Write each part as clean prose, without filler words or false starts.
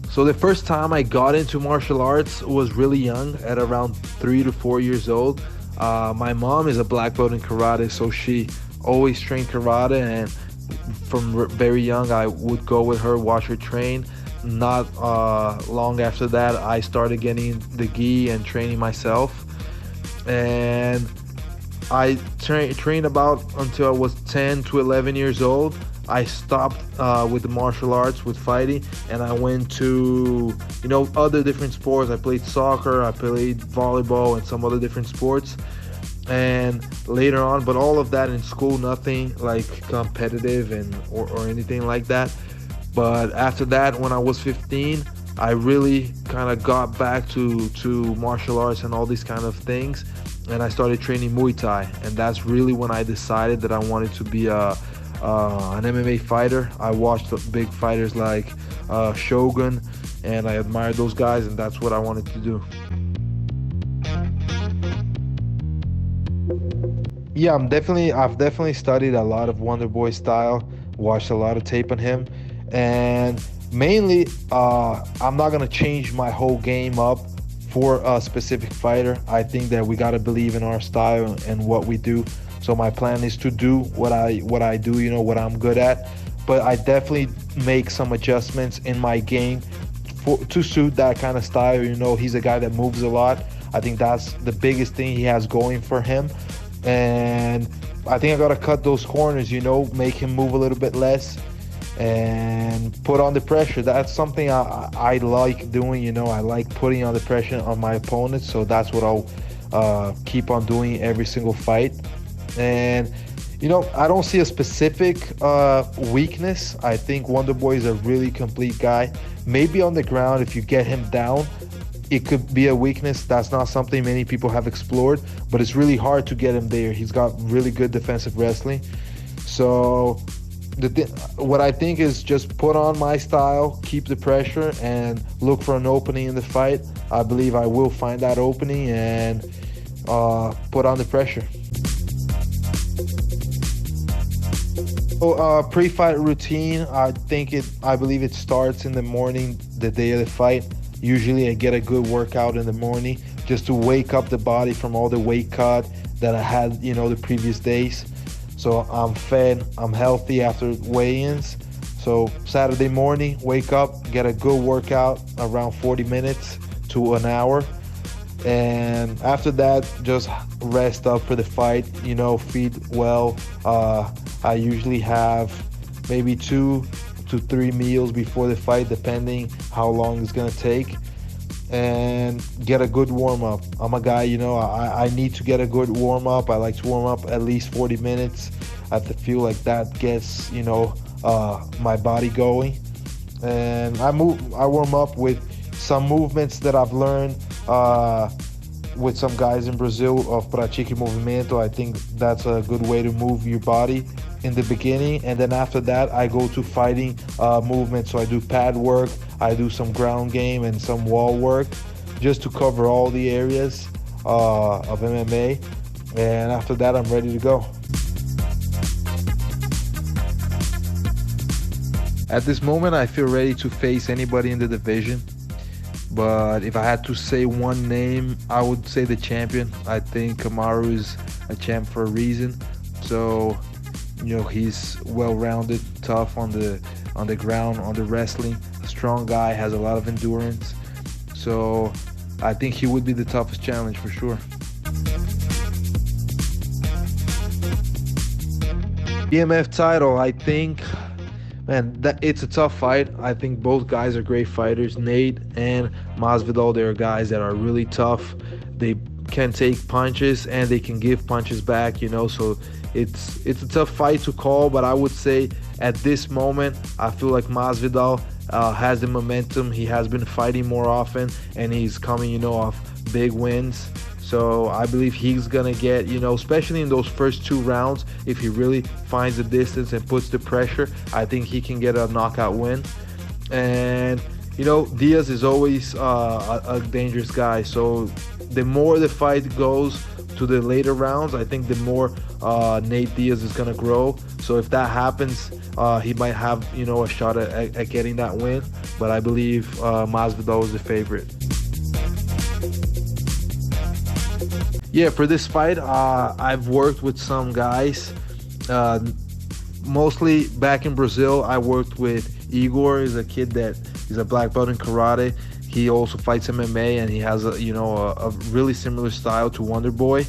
So the first time I got into martial arts was really young, at around 3 to 4 years old. My mom is a black belt in karate, so she always trained karate, and from very young I would go with her, watch her train. Not long after that, I started getting the gi and training myself, and I trained about until I was 10 to 11 years old. I stopped with the martial arts, with fighting, and I went to, other different sports. I played soccer, I played volleyball, and some other different sports. And later on, but all of that in school, nothing like competitive or anything like that. But after that, when I was 15, I really kind of got back to martial arts and all these kind of things, and I started training Muay Thai, and that's really when I decided that I wanted to be an MMA fighter. I watched the big fighters like Shogun, and I admired those guys, and that's what I wanted to do. Yeah, I've definitely studied a lot of Wonder Boy style, watched a lot of tape on him, and mainly, I'm not gonna change my whole game up for a specific fighter. I think that we gotta believe in our style and what we do. So my plan is to do what I do, what I'm good at. But I definitely make some adjustments in my game to suit that kind of style. He's a guy that moves a lot. I think that's the biggest thing he has going for him. And I think I gotta cut those corners, make him move a little bit less and put on the pressure. That's something I like doing. I like putting on the pressure on my opponents. So that's what I'll keep on doing every single fight. And I don't see a specific weakness. I think Wonder Boy is a really complete guy. Maybe on the ground, if you get him down, it could be a weakness. That's not something many people have explored, but it's really hard to get him there. He's got really good defensive wrestling. So what I think is just put on my style, keep the pressure, and look for an opening in the fight. I believe I will find that opening and put on the pressure. So, pre-fight routine, I believe it starts in the morning, the day of the fight. Usually I get a good workout in the morning just to wake up the body from all the weight cut that I had, the previous days. So I'm fed, I'm healthy after weigh-ins. So Saturday morning, wake up, get a good workout around 40 minutes to an hour. And after that, just rest up for the fight, feed well. I usually have maybe 2 to 3 meals before the fight, depending how long it's gonna take, and get a good warm-up. I'm a guy, I need to get a good warm-up. I like to warm up at least 40 minutes. I feel like that gets my body going. And I warm up with some movements that I've learned with some guys in Brazil of Pratique Movimento. I think that's a good way to move your body in the beginning, and then after that I go to fighting movements. So I do pad work, I do some ground game and some wall work, just to cover all the areas of MMA, and after that I'm ready to go. At this moment I feel ready to face anybody in the division, but if I had to say one name, I would say the champion. I think Kamaru is a champ for a reason. So he's well-rounded, tough on the ground, on the wrestling, a strong guy, has a lot of endurance. So I think he would be the toughest challenge for sure. BMF title, I think, it's a tough fight. I think both guys are great fighters. Nate and Masvidal, they're guys that are really tough. They can take punches and they can give punches back, so it's a tough fight to call. But I would say at this moment, I feel like Masvidal has the momentum. He has been fighting more often, and he's coming, off big wins. So I believe he's gonna get, especially in those first 2 rounds, if he really finds the distance and puts the pressure, I think he can get a knockout win. And Diaz is always a dangerous guy. So the more the fight goes to the later rounds, I think the more Nate Diaz is gonna grow. So if that happens, he might have a shot at getting that win. But I believe Masvidal is the favorite. Yeah, for this fight, I've worked with some guys. Mostly back in Brazil, I worked with Igor. He's a kid that he's a black belt in karate. He also fights MMA, and he has a really similar style to Wonder Boy.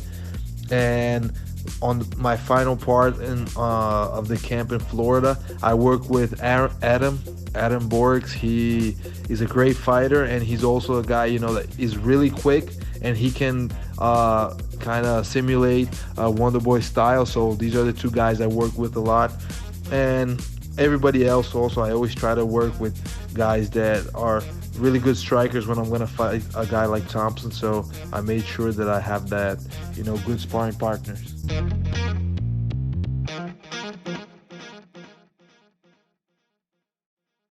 And on my final part of the camp in Florida, I worked with Adam Borgs. He is a great fighter, and he's also a guy that is really quick, and he can kind of simulate Wonder Boy style. So these are the two guys I work with a lot. And everybody else also, I always try to work with guys that are really good strikers when I'm going to fight a guy like Thompson. So I made sure that I have that, good sparring partners.